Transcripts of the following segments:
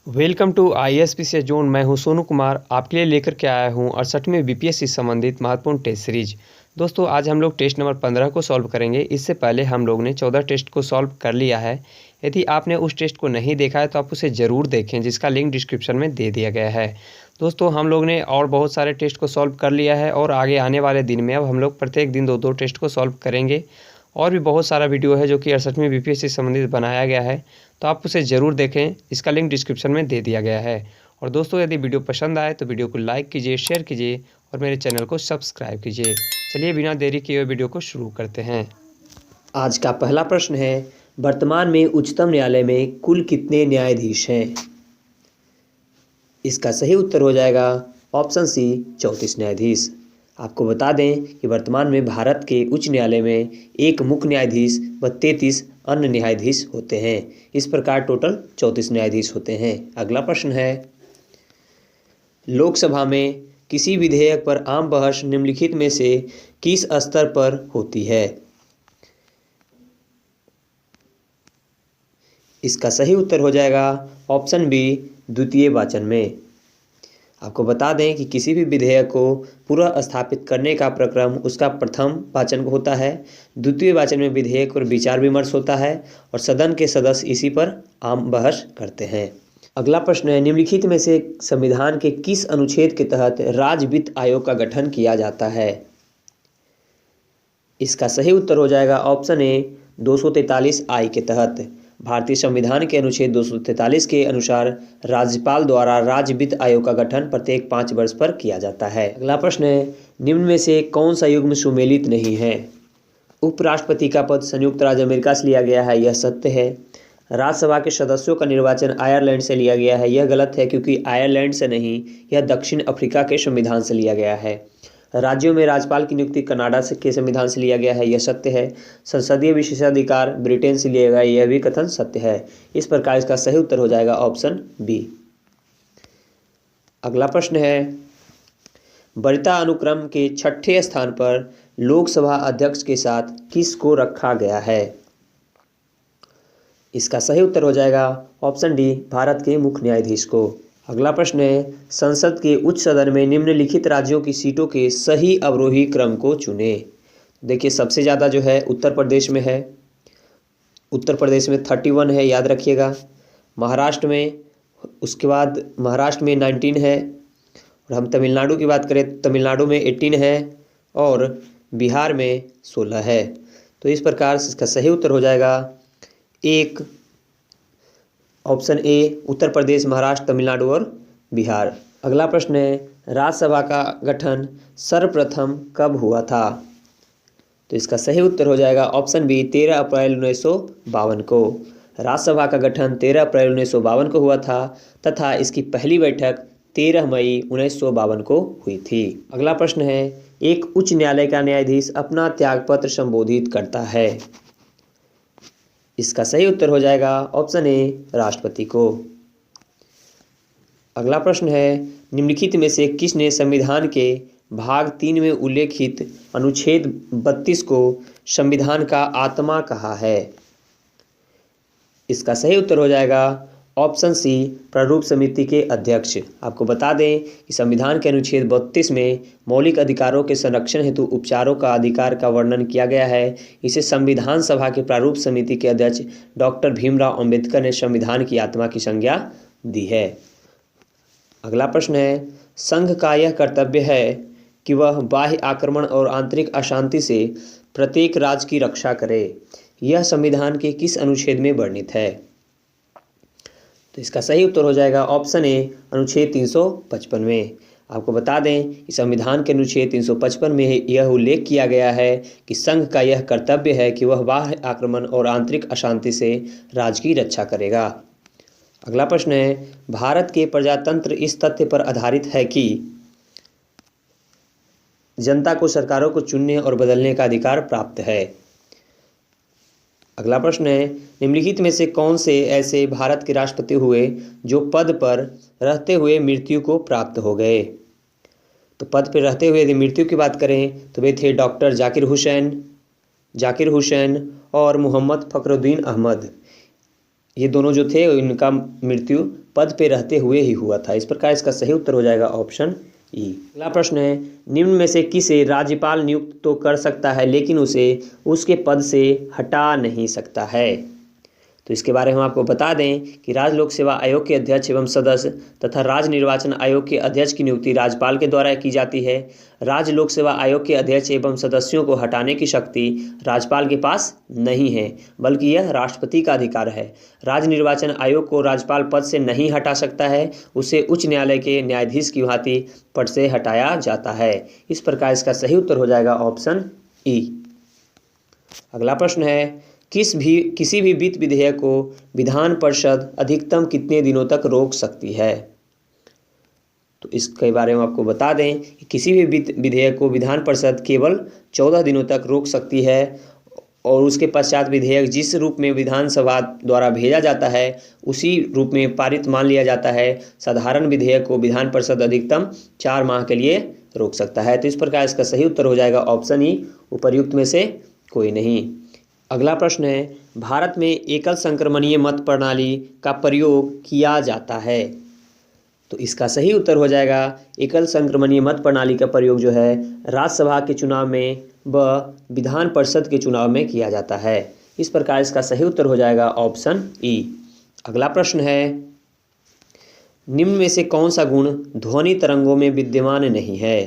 Welcome to ISPC zone. मैं हूं सोनू कुमार, आपके लिए लेकर के आया हूं 68वें BPS से संबंधित महत्वपूर्ण टेस्ट सीरीज। दोस्तों आज हम लोग टेस्ट नंबर 15 को सॉल्व करेंगे। इससे पहले हम लोग ने 14 टेस्ट को सॉल्व कर लिया है। यदि आपने उस टेस्ट को नहीं देखा है तो आप उसे ज़रूर देखें, जिसका लिंक डिस्क्रिप्शन में दे दिया गया है। दोस्तों हम लोग ने और बहुत सारे टेस्ट को सॉल्व कर लिया है और आगे आने वाले दिन में अब हम लोग प्रत्येक दिन दो टेस्ट को सॉल्व करेंगे। और भी बहुत सारा वीडियो है जो कि 68वें BPS से संबंधित बनाया गया है, तो आप उसे ज़रूर देखें। इसका लिंक डिस्क्रिप्शन में दे दिया गया है। और दोस्तों यदि वीडियो पसंद आए तो वीडियो को लाइक कीजिए, शेयर कीजिए और मेरे चैनल को सब्सक्राइब कीजिए। चलिए बिना देरी किए हुए वीडियो को शुरू करते हैं। आज का पहला प्रश्न है, वर्तमान में उच्चतम न्यायालय में कुल कितने न्यायाधीश हैं? इसका सही उत्तर हो जाएगा ऑप्शन सी 34 न्यायाधीश। आपको बता दें कि वर्तमान में भारत के उच्च न्यायालय में एक मुख्य न्यायाधीश व 33 अन्य न्यायाधीश होते हैं। इस प्रकार टोटल 34 न्यायाधीश होते हैं। अगला प्रश्न है, लोकसभा में किसी विधेयक पर आम बहस निम्नलिखित में से किस स्तर पर होती है? इसका सही उत्तर हो जाएगा ऑप्शन बी द्वितीय वाचन में। आपको बता दें कि किसी भी विधेयक को पूरा स्थापित करने का प्रक्रम उसका प्रथम वाचन होता है। द्वितीय वाचन में विधेयक पर विचार विमर्श होता है और सदन के सदस्य इसी पर आम बहस करते हैं। अगला प्रश्न है, निम्नलिखित में से संविधान के किस अनुच्छेद के तहत राज्य वित्त आयोग का गठन किया जाता है? इसका सही उत्तर हो जाएगा ऑप्शन ए 243 आई के तहत। भारतीय संविधान के अनुच्छेद 243 के अनुसार राज्यपाल द्वारा राज्य वित्त आयोग का गठन प्रत्येक 5 वर्ष पर किया जाता है। अगला प्रश्न है, निम्न में से कौन सा युग्म सुमेलित नहीं है? उपराष्ट्रपति का पद संयुक्त राज्य अमेरिका से लिया गया है, यह सत्य है। राज्यसभा के सदस्यों का निर्वाचन आयरलैंड से लिया गया है, यह गलत है क्योंकि आयरलैंड से नहीं, यह दक्षिण अफ्रीका के संविधान से लिया गया है। राज्यों में राज्यपाल की नियुक्ति कनाडा के संविधान से लिया गया है, यह सत्य है। संसदीय विशेषाधिकार ब्रिटेन से लिया गया, यह भी कथन सत्य है। इस प्रकार इसका सही उत्तर हो जाएगा ऑप्शन बी। अगला प्रश्न है, वरीयता अनुक्रम के 6ठे स्थान पर लोकसभा अध्यक्ष के साथ किसको रखा गया है? इसका सही उत्तर हो जाएगा ऑप्शन डी भारत के मुख्य न्यायाधीश को। अगला प्रश्न है, संसद के उच्च सदन में निम्नलिखित राज्यों की सीटों के सही अवरोही क्रम को चुने। देखिए सबसे ज़्यादा जो है उत्तर प्रदेश में है। उत्तर प्रदेश में 31 है, याद रखिएगा। महाराष्ट्र में, उसके बाद महाराष्ट्र में 19 है। और हम तमिलनाडु की बात करें तो तमिलनाडु में 18 है और बिहार में 16 है। तो इस प्रकार से इसका सही उत्तर हो जाएगा एक ऑप्शन ए उत्तर प्रदेश, महाराष्ट्र, तमिलनाडु और बिहार। अगला प्रश्न है, राज्यसभा का गठन सर्वप्रथम कब हुआ था? तो इसका सही उत्तर हो जाएगा ऑप्शन बी 13 अप्रैल 1952 को। राज्यसभा का गठन 13 अप्रैल 1952 को हुआ था तथा इसकी पहली बैठक 13 मई 1952 को हुई थी। अगला प्रश्न है, एक उच्च न्यायालय का न्यायाधीश अपना त्यागपत्र संबोधित करता है। इसका सही उत्तर हो जाएगा ऑप्शन ए राष्ट्रपति को। अगला प्रश्न है, निम्नलिखित में से किसने संविधान के भाग 3 में उल्लेखित अनुच्छेद 32 को संविधान का आत्मा कहा है? इसका सही उत्तर हो जाएगा ऑप्शन सी प्रारूप समिति के अध्यक्ष। आपको बता दें कि संविधान के अनुच्छेद 32 में मौलिक अधिकारों के संरक्षण हेतु उपचारों का अधिकार का वर्णन किया गया है। इसे संविधान सभा के प्रारूप समिति के अध्यक्ष डॉक्टर भीमराव अंबेडकर ने संविधान की आत्मा की संज्ञा दी है। अगला प्रश्न है, संघ का यह कर्तव्य है कि वह बाह्य आक्रमण और आंतरिक अशांति से प्रत्येक राज्य की रक्षा करे। यह संविधान के किस अनुच्छेद में वर्णित है? तो इसका सही उत्तर हो जाएगा ऑप्शन ए अनुच्छेद 355 में। आपको बता दें कि संविधान के अनुच्छेद 355 में यह उल्लेख किया गया है कि संघ का यह कर्तव्य है कि वह बाह्य आक्रमण और आंतरिक अशांति से राज्य की रक्षा करेगा। अगला प्रश्न है, भारत के प्रजातंत्र इस तथ्य पर आधारित है कि जनता को सरकारों को चुनने और बदलने का अधिकार प्राप्त है। अगला प्रश्न है, निम्नलिखित में से कौन से ऐसे भारत के राष्ट्रपति हुए जो पद पर रहते हुए मृत्यु को प्राप्त हो गए? तो पद पर रहते हुए यदि मृत्यु की बात करें तो वे थे डॉक्टर जाकिर हुसैन और मोहम्मद फखरुद्दीन अहमद। ये दोनों जो थे इनका मृत्यु पद पे रहते हुए ही हुआ था। इस प्रकार इसका सही उत्तर हो जाएगा ऑप्शन ई। अगला प्रश्न है, निम्न में से किसे राज्यपाल नियुक्त तो कर सकता है लेकिन उसे उसके पद से हटा नहीं सकता है? तो इसके बारे में हम आपको बता दें कि राज्य लोक सेवा आयोग के अध्यक्ष एवं सदस्य तथा राज्य निर्वाचन आयोग के अध्यक्ष की नियुक्ति राज्यपाल के द्वारा की जाती है। राज्य लोक सेवा आयोग के अध्यक्ष एवं सदस्यों को हटाने की शक्ति राज्यपाल के पास नहीं है, बल्कि यह राष्ट्रपति का अधिकार है। राज्य निर्वाचन आयोग को राज्यपाल पद से नहीं हटा सकता है, उसे उच्च न्यायालय के न्यायाधीश की भांति पद से हटाया जाता है। इस प्रकार इसका सही उत्तर हो जाएगा ऑप्शन ई। अगला प्रश्न है, किसी भी वित्त विधेयक को विधान परिषद अधिकतम कितने दिनों तक रोक सकती है? तो इसके बारे में आपको बता दें कि किसी भी वित्त विधेयक को विधान परिषद केवल 14 दिनों तक रोक सकती है और उसके पश्चात विधेयक जिस रूप में विधानसभा द्वारा भेजा जाता है उसी रूप में पारित मान लिया जाता है। साधारण विधेयक को विधान परिषद अधिकतम 4 माह के लिए रोक सकता है। तो इस प्रकार इसका सही उत्तर हो जाएगा ऑप्शन ई, उपर्युक्त में से कोई नहीं। अगला प्रश्न है, भारत में एकल संक्रमणीय मत प्रणाली का प्रयोग किया जाता है? तो इसका सही उत्तर हो जाएगा एकल संक्रमणीय मत प्रणाली का प्रयोग जो है राज्यसभा के चुनाव में व विधान परिषद के चुनाव में किया जाता है। इस प्रकार इसका सही उत्तर हो जाएगा ऑप्शन ई। अगला प्रश्न है, निम्न में से कौन सा गुण ध्वनि तरंगों में विद्यमान नहीं है?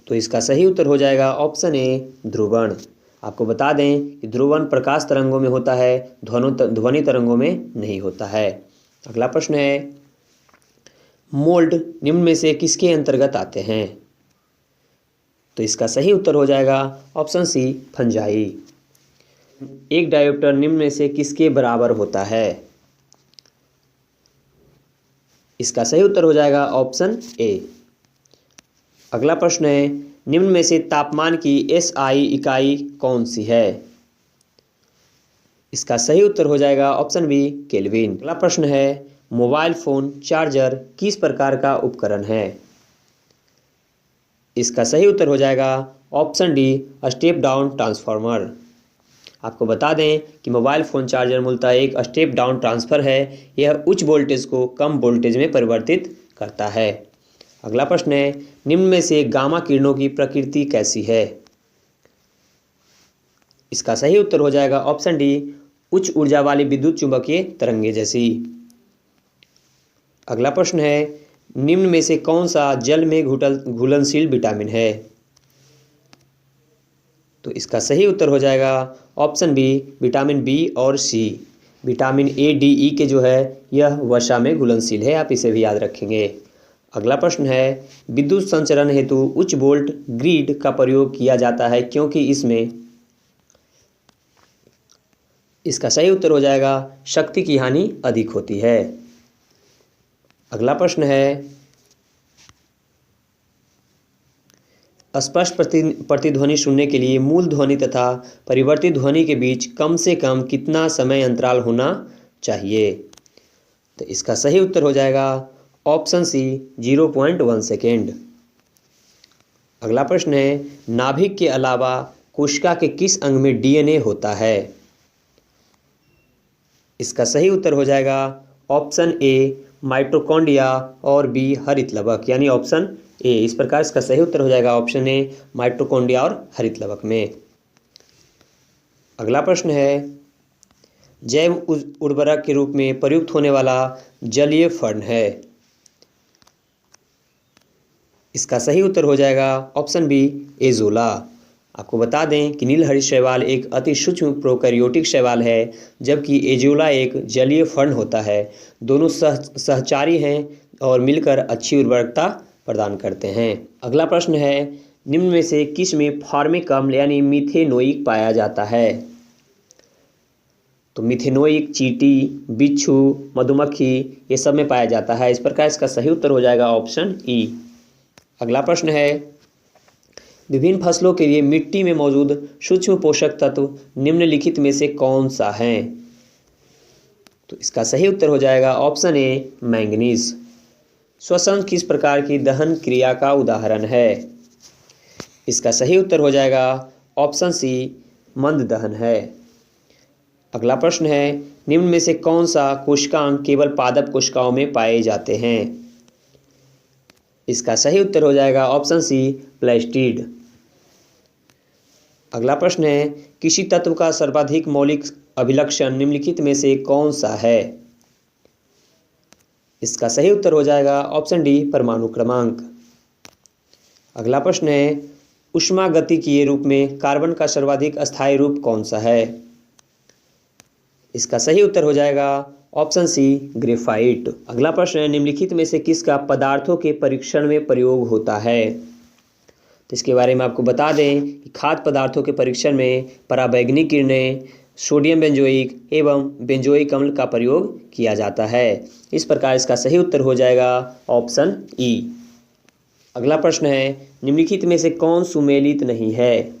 तो इसका सही उत्तर हो जाएगा ऑप्शन ए, ध्रुवण। आपको बता दें कि ध्रुवण प्रकाश तरंगों में होता है, ध्वनि तरंगों में नहीं होता है। अगला प्रश्न है, मोल्ड निम्न में से किसके अंतर्गत आते हैं? तो इसका सही उत्तर हो जाएगा ऑप्शन सी, फंजाई। एक डायोप्टर निम्न में से किसके बराबर होता है? इसका सही उत्तर हो जाएगा ऑप्शन ए। अगला प्रश्न है, निम्न में से तापमान की एसआई इकाई कौन सी है? इसका सही उत्तर हो जाएगा ऑप्शन बी, केल्विन। अगला प्रश्न है, मोबाइल फोन चार्जर किस प्रकार का उपकरण है? इसका सही उत्तर हो जाएगा option D, step down transformer. आपको बता दें कि मोबाइल फ़ोन चार्जर मूलतः एक स्टेप डाउन ट्रांसफ़र है। यह उच्च वोल्टेज को कम वोल्टेज में परिवर्तित करता है। अगला प्रश्न है, निम्न में से गामा किरणों की प्रकृति कैसी है? इसका सही उत्तर हो जाएगा ऑप्शन डी, उच्च ऊर्जा वाली विद्युत चुंबकीय तरंगे जैसी। अगला प्रश्न है, निम्न में से कौन सा जल में घुलनशील विटामिन है? तो इसका सही उत्तर हो जाएगा ऑप्शन बी, विटामिन बी और सी। विटामिन ए, डी, ई के जो है यह वसा में घुलनशील है, आप इसे भी याद रखेंगे। अगला प्रश्न है, विद्युत संचरण हेतु उच्च वोल्ट ग्रिड का प्रयोग किया जाता है क्योंकि इसमें। इसका सही उत्तर हो जाएगा शक्ति की हानि अधिक होती है। अगला प्रश्न है, स्पष्ट प्रतिध्वनि सुनने के लिए मूल ध्वनि तथा परिवर्तित ध्वनि के बीच कम से कम कितना समय अंतराल होना चाहिए? तो इसका सही उत्तर हो जाएगा ऑप्शन सी, 0.1 सेकेंड। अगला प्रश्न है, नाभिक के अलावा कोशिका के किस अंग में डीएनए होता है? इसका सही उत्तर हो जाएगा ऑप्शन ए, माइटोकॉन्ड्रिया और बी, हरितलवक, यानी ऑप्शन ए। इस प्रकार इसका सही उत्तर हो जाएगा ऑप्शन ए, माइटोकॉन्ड्रिया और हरितलवक में। अगला प्रश्न है, जैव उर्वरक के रूप में प्रयुक्त होने वाला जलीय फर्न है। इसका सही उत्तर हो जाएगा ऑप्शन बी, एजोला। आपको बता दें कि नीलहरित शैवाल एक अति सूक्ष्म प्रोकैरियोटिक शैवाल है, जबकि एजोला एक जलीय फर्न होता है। दोनों सहचारी हैं और मिलकर अच्छी उर्वरकता प्रदान करते हैं। अगला प्रश्न है, निम्न में से किस में फॉर्मिक अम्ल यानी मिथेनोइक पाया जाता है? तो मिथेनोइक चींटी, बिच्छू, मधुमक्खी ये सब में पाया जाता है। इस प्रकार इसका सही उत्तर हो जाएगा ऑप्शन ई। अगला प्रश्न है, विभिन्न फसलों के लिए मिट्टी में मौजूद सूक्ष्म पोषक तत्व निम्नलिखित में से कौन सा है? तो इसका सही उत्तर हो जाएगा ऑप्शन ए, मैंगनीज। श्वसन किस प्रकार की दहन क्रिया का उदाहरण है? इसका सही उत्तर हो जाएगा ऑप्शन सी, मंद दहन है। अगला प्रश्न है, निम्न में से कौन सा कोशिकांग केवल पादप कोशिकाओं में पाए जाते हैं? इसका सही उत्तर हो जाएगा ऑप्शन सी, प्लास्टिड। अगला प्रश्न है, किसी तत्व का सर्वाधिक मौलिक अभिलक्षण निम्नलिखित में से कौन सा है? इसका सही उत्तर हो जाएगा ऑप्शन डी, परमाणु क्रमांक। अगला प्रश्न है, ऊष्मागतिकीय रूप में कार्बन का सर्वाधिक अस्थायी रूप कौन सा है? इसका सही उत्तर हो जाएगा ऑप्शन सी, ग्रेफाइट। अगला प्रश्न है, निम्नलिखित में से किसका पदार्थों के परीक्षण में प्रयोग होता है? तो इसके बारे में आपको बता दें कि खाद्य पदार्थों के परीक्षण में पराबैंगनी किरणें, सोडियम बेंजोइक एवं बेंजोइक अम्ल का प्रयोग किया जाता है। इस प्रकार इसका सही उत्तर हो जाएगा ऑप्शन ई। अगला प्रश्न है, निम्नलिखित में से कौन सुमेलित नहीं है?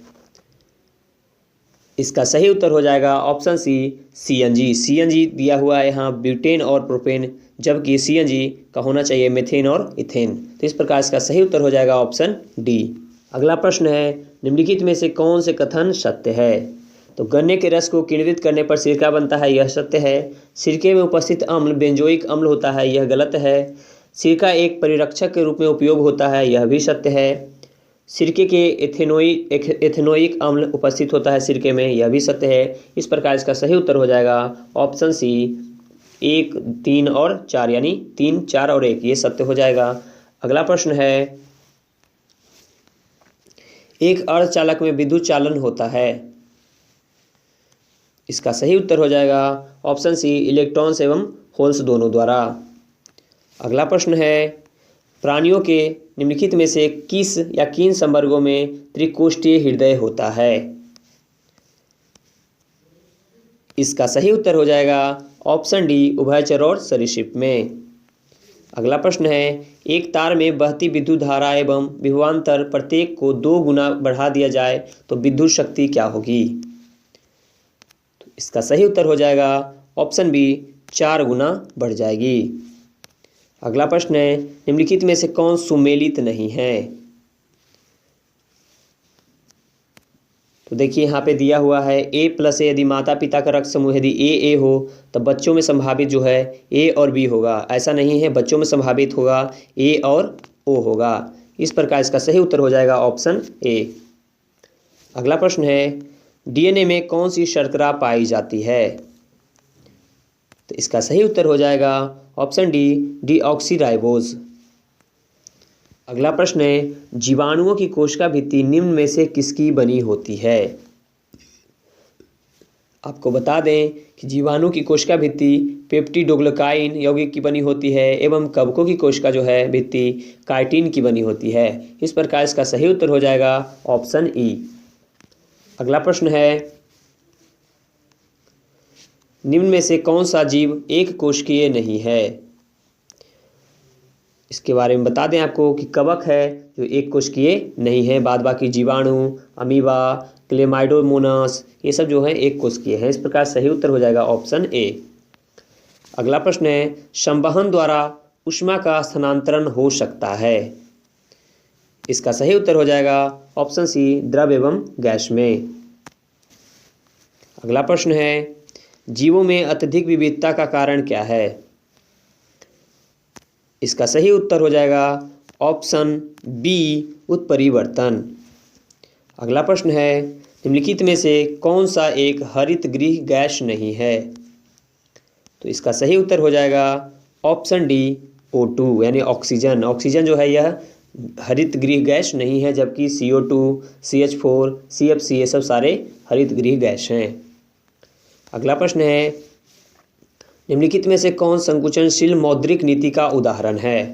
इसका सही उत्तर हो जाएगा ऑप्शन सी, सीएनजी। सीएनजी दिया हुआ है यहाँ ब्यूटेन और प्रोपेन, जबकि सीएनजी का होना चाहिए मेथेन और इथेन। तो इस प्रकार इसका सही उत्तर हो जाएगा ऑप्शन डी। अगला प्रश्न है, निम्नलिखित में से कौन से कथन सत्य है? तो गन्ने के रस को किण्वित करने पर सिरका बनता है, यह सत्य है। सिरके में उपस्थित अम्ल बेंजोइक अम्ल होता है, यह गलत है। सिरका एक परिरक्षक के रूप में उपयोग होता है, यह भी सत्य है। सिरके के एथेनोइक अम्ल उपस्थित होता है सिरके में, यह भी सत्य है। इस प्रकार इसका सही उत्तर हो जाएगा ऑप्शन सी, 1, 3 और 4, यानी 3, 4 और 1, ये सत्य हो जाएगा। अगला प्रश्न है, एक अर्धचालक में विद्युत चालन होता है। इसका सही उत्तर हो जाएगा ऑप्शन सी, इलेक्ट्रॉन्स एवं होल्स दोनों द्वारा। अगला प्रश्न है, प्राणियों के निम्नलिखित में से किस या किन संवर्गों में त्रिकोष्ठीय हृदय होता है? इसका सही उत्तर हो जाएगा ऑप्शन डी, उभयचर और सरीसृप में। अगला प्रश्न है, एक तार में बहती विद्युत धारा एवं विभवांतर प्रत्येक को 2 गुना बढ़ा दिया जाए तो विद्युत शक्ति क्या होगी? तो इसका सही उत्तर हो जाएगा ऑप्शन बी, 4 गुना बढ़ जाएगी। अगला प्रश्न है, निम्नलिखित में से कौन सुमेलित नहीं है? तो देखिए यहाँ पे दिया हुआ है A+ यदि माता पिता का रक्त समूह यदि A हो तो बच्चों में संभावित जो है A और B होगा। ऐसा नहीं है, बच्चों में संभावित होगा A और O होगा। इस प्रकार इसका सही उत्तर हो जाएगा ऑप्शन ए। अगला प्रश्न है, DNA में कौन सी शर्करा पाई जाती है? तो इसका सही उत्तर हो जाएगा ऑप्शन डी, डीऑक्सीराइबोज। अगला प्रश्न है, जीवाणुओं की कोशिका भित्ति निम्न में से किसकी बनी होती है? आपको बता दें कि जीवाणु की कोशिका भित्ति पेप्टिडोग्लिकाइन यौगिक की बनी होती है एवं कवकों की कोशिका जो है भित्ति काइटिन की बनी होती है। इस प्रकार इसका सही उत्तर हो जाएगा ऑप्शन ई। अगला प्रश्न है, निम्न में से कौन सा जीव एक कोशिकीय नहीं है? इसके बारे में बता दें आपको कि कवक है जो एक कोशिकीय नहीं है, बाद बाकी जीवाणु, अमीबा, क्लेमाइडोमोनास ये सब जो है एक कोशिकीय है। इस प्रकार सही उत्तर हो जाएगा ऑप्शन ए। अगला प्रश्न है, संवहन द्वारा ऊष्मा का स्थानांतरण हो सकता है। इसका सही उत्तर हो जाएगा ऑप्शन सी, द्रव एवं गैस में। अगला प्रश्न है, जीवों में अत्यधिक विविधता का कारण क्या है? इसका सही उत्तर हो जाएगा ऑप्शन बी, उत्परिवर्तन। अगला प्रश्न है, निम्नलिखित में से कौन सा एक हरित गृह गैस नहीं है? तो इसका सही उत्तर हो जाएगा ऑप्शन डी, O2 यानी ऑक्सीजन। ऑक्सीजन जो है यह हरित गृह गैस नहीं है, जबकि CO2, CH4, CFC ये सब सारे हरित गृह गैस हैं। अगला प्रश्न है, निम्नलिखित में से कौन संकुचनशील मौद्रिक नीति का उदाहरण है?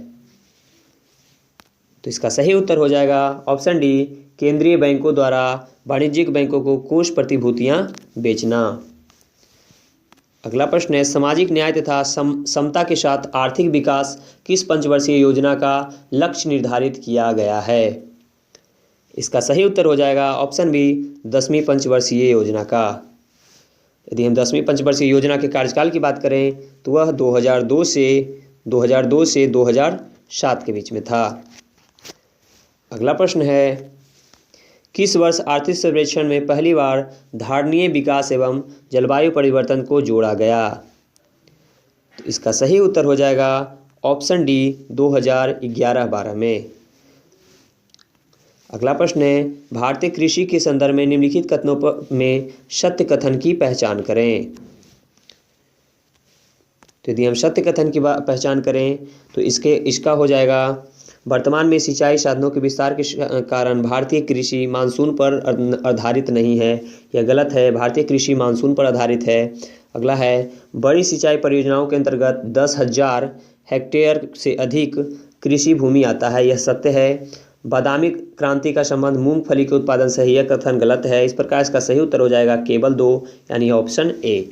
तो इसका सही उत्तर हो जाएगा ऑप्शन डी, केंद्रीय बैंकों द्वारा वाणिज्यिक बैंकों को कोष प्रतिभूतियां बेचना। अगला प्रश्न है, सामाजिक न्याय तथा समता के साथ आर्थिक विकास किस पंचवर्षीय योजना का लक्ष्य निर्धारित किया गया है? इसका सही उत्तर हो जाएगा ऑप्शन बी, 10वीं पंचवर्षीय योजना का। यदि हम 10वीं पंचवर्षीय योजना के कार्यकाल की बात करें तो वह 2002 से 2007 के बीच में था। अगला प्रश्न है, किस वर्ष आर्थिक सर्वेक्षण में पहली बार धारणीय विकास एवं जलवायु परिवर्तन को जोड़ा गया? तो इसका सही उत्तर हो जाएगा ऑप्शन डी 2011-12 में। अगला प्रश्न है, भारतीय कृषि के संदर्भ में निम्नलिखित कथनों में सत्य कथन की पहचान करें। तो यदि हम सत्य कथन की पहचान करें तो इसका हो जाएगा, वर्तमान में सिंचाई साधनों के विस्तार के कारण भारतीय कृषि मानसून पर आधारित नहीं है। यह गलत है, भारतीय कृषि मानसून पर आधारित है। अगला है, बड़ी सिंचाई परियोजनाओं के अंतर्गत 10,000 हेक्टेयर से अधिक कृषि भूमि आता है। यह सत्य है। बादामी क्रांति का संबंध मूंगफली के उत्पादन से है। यह कथन गलत है। इस प्रकार इसका सही उत्तर हो जाएगा केवल 2 यानी ऑप्शन ए।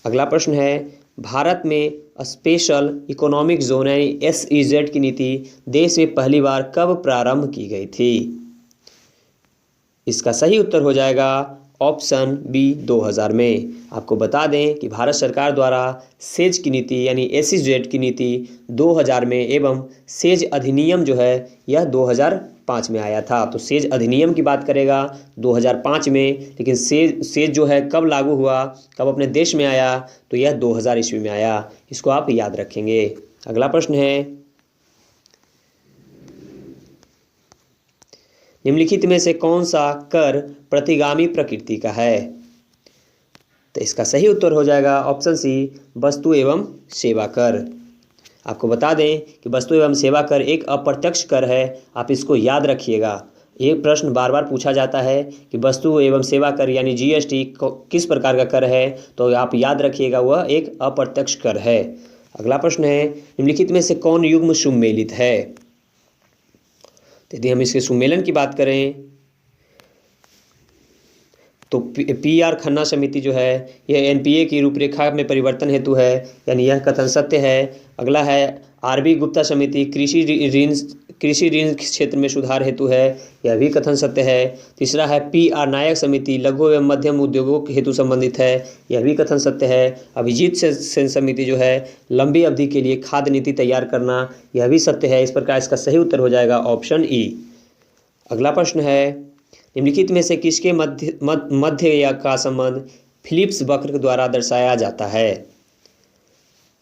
अगला प्रश्न है, भारत में स्पेशल इकोनॉमिक जोन यानी SEZ की नीति देश में पहली बार कब प्रारंभ की गई थी? इसका सही उत्तर हो जाएगा ऑप्शन बी 2000 में। आपको बता दें कि भारत सरकार द्वारा सेज की नीति यानी SEZ की नीति 2000 में एवं सेज अधिनियम जो है यह 2005 में आया था। तो सेज अधिनियम की बात करेगा 2005 में, लेकिन सेज जो है कब लागू हुआ, कब अपने देश में आया, तो यह 2000 ईस्वी में आया। इसको आप याद रखेंगे। अगला प्रश्न है, निम्नलिखित में से कौन सा कर प्रतिगामी प्रकृति का है? तो इसका सही उत्तर हो जाएगा ऑप्शन सी वस्तु एवं सेवा कर। आपको बता दें कि वस्तु एवं सेवा कर एक अप्रत्यक्ष कर है। आप इसको याद रखिएगा। एक प्रश्न बार बार पूछा जाता है कि वस्तु एवं सेवा कर यानी GST किस प्रकार का कर है, तो आप याद रखिएगा वह एक अप्रत्यक्ष कर है। अगला प्रश्न है, निम्नलिखित में से कौन युग्म सुमेलित है? यदि हम इसके सुमेलन की बात करें तो PR खन्ना समिति जो है यह NPA की रूपरेखा में परिवर्तन हेतु है, यानी यह कथन सत्य है। अगला है, RB गुप्ता समिति कृषि ऋण क्षेत्र में सुधार हेतु है, यह भी कथन सत्य है। तीसरा है, PR नायक समिति लघु एवं मध्यम उद्योगों के हेतु संबंधित है, यह भी कथन सत्य है। अभिजीत सेन समिति जो है लंबी अवधि के लिए खाद्य नीति तैयार करना, यह भी सत्य है। इस प्रकार इसका सही उत्तर हो जाएगा ऑप्शन ई। अगला प्रश्न है, निम्नलिखित में से किसके मध्य या का संबंध फिलिप्स वक्र द्वारा दर्शाया जाता है?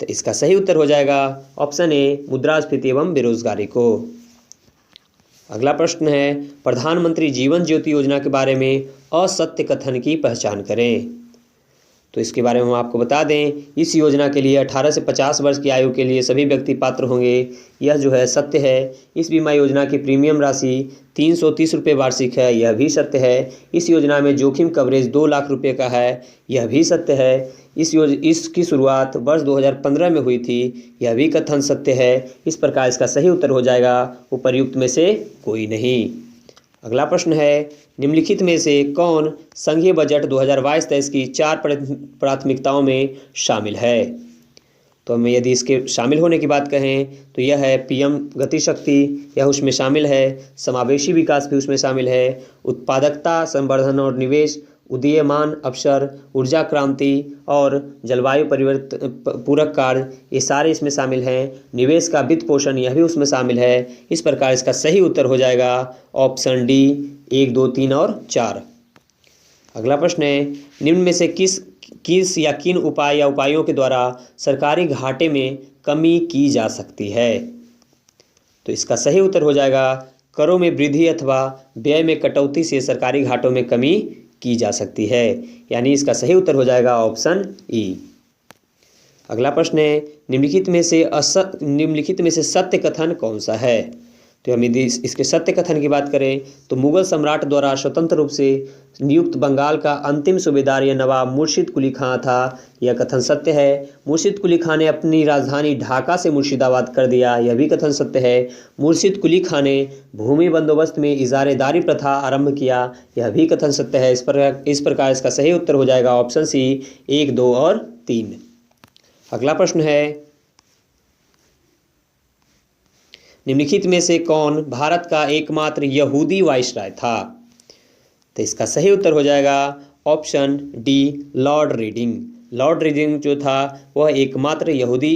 तो इसका सही उत्तर हो जाएगा ऑप्शन ए मुद्रास्फीति एवं बेरोजगारी को। अगला प्रश्न है, प्रधानमंत्री जीवन ज्योति योजना के बारे में असत्य कथन की पहचान करें। तो इसके बारे में हम आपको बता दें, इस योजना के लिए 18 से 50 वर्ष की आयु के लिए सभी व्यक्ति पात्र होंगे, यह जो है सत्य है। इस बीमा योजना की प्रीमियम राशि 330 रुपये वार्षिक है, यह भी सत्य है। इस योजना में जोखिम कवरेज 2 लाख रुपये का है, यह भी सत्य है। इसकी शुरुआत वर्ष 2015 में हुई थी, यह भी कथन सत्य है। इस प्रकार इसका सही उत्तर हो जाएगा उपर्युक्त में से कोई नहीं। अगला प्रश्न है, निम्नलिखित में से कौन संघीय बजट 2022-23 की 4 प्राथमिकताओं में शामिल है? तो हमें यदि इसके शामिल होने की बात कहें तो यह है PM गति शक्ति, यह उसमें शामिल है। समावेशी विकास भी उसमें शामिल है। उत्पादकता संवर्धन और निवेश, उदीयमान अवसर, ऊर्जा क्रांति और जलवायु परिवर्तन पूरक कार्य, ये सारे इसमें शामिल हैं। निवेश का वित्त पोषण, यह भी उसमें शामिल है। इस प्रकार इसका सही उत्तर हो जाएगा ऑप्शन डी 1, 2, 3 और 4। अगला प्रश्न है, निम्न में से किस या किन उपाय या उपायों के द्वारा सरकारी घाटे में कमी की जा सकती है? तो इसका सही उत्तर हो जाएगा करों में वृद्धि अथवा व्यय में कटौती से सरकारी घाटों में कमी की जा सकती है, यानी इसका सही उत्तर हो जाएगा ऑप्शन ई। अगला प्रश्न है, निम्नलिखित में से सत्य कथन कौन सा है? तो हम यदि इसके सत्य कथन की बात करें तो मुगल सम्राट द्वारा स्वतंत्र रूप से नियुक्त बंगाल का अंतिम सूबेदार या नवाब मुर्शिद कुली खां था, यह कथन सत्य है। मुर्शिद कुली खां ने अपनी राजधानी ढाका से मुर्शिदाबाद कर दिया, यह भी कथन सत्य है। मुर्शिद कुली खां ने भूमि बंदोबस्त में इजारेदारी प्रथा आरंभ किया, यह भी कथन सत्य है। इस प्रकार इसका सही उत्तर हो जाएगा ऑप्शन सी 1, 2 और 3। अगला प्रश्न है, निम्नलिखित में से कौन भारत का एकमात्र यहूदी वाइसराय था? तो इसका सही उत्तर हो जाएगा option D Lord reading. Lord reading जो था वह एकमात्र यहूदी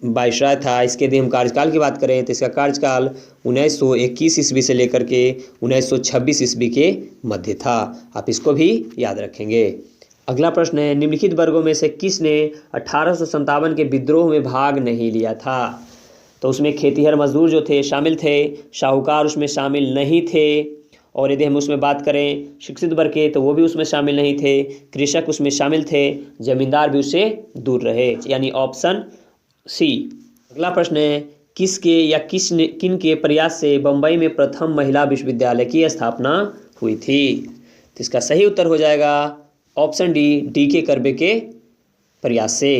वायसराय था। इसके यदि हम कार्यकाल की बात करें तो इसका कार्यकाल 1921 ईस्वी से लेकर के 1926 ईस्वी के मध्य था। आप इसको भी याद रखेंगे। अगला प्रश्न है, निम्नलिखित वर्गों में से किसने 1857 के विद्रोह में भाग नहीं लिया था? तो उसमें खेतीहर मजदूर जो थे शामिल थे, साहूकार उसमें शामिल नहीं थे, और यदि हम उसमें बात करें शिक्षित वर्ग के तो वो भी उसमें शामिल नहीं थे, कृषक उसमें शामिल थे, जमींदार भी उससे दूर रहे, यानी ऑप्शन सी। अगला प्रश्न है, किसके या किन के प्रयास से बम्बई में प्रथम महिला विश्वविद्यालय की स्थापना हुई थी? तो इसका सही उत्तर हो जाएगा ऑप्शन डी के करबे के प्रयास से।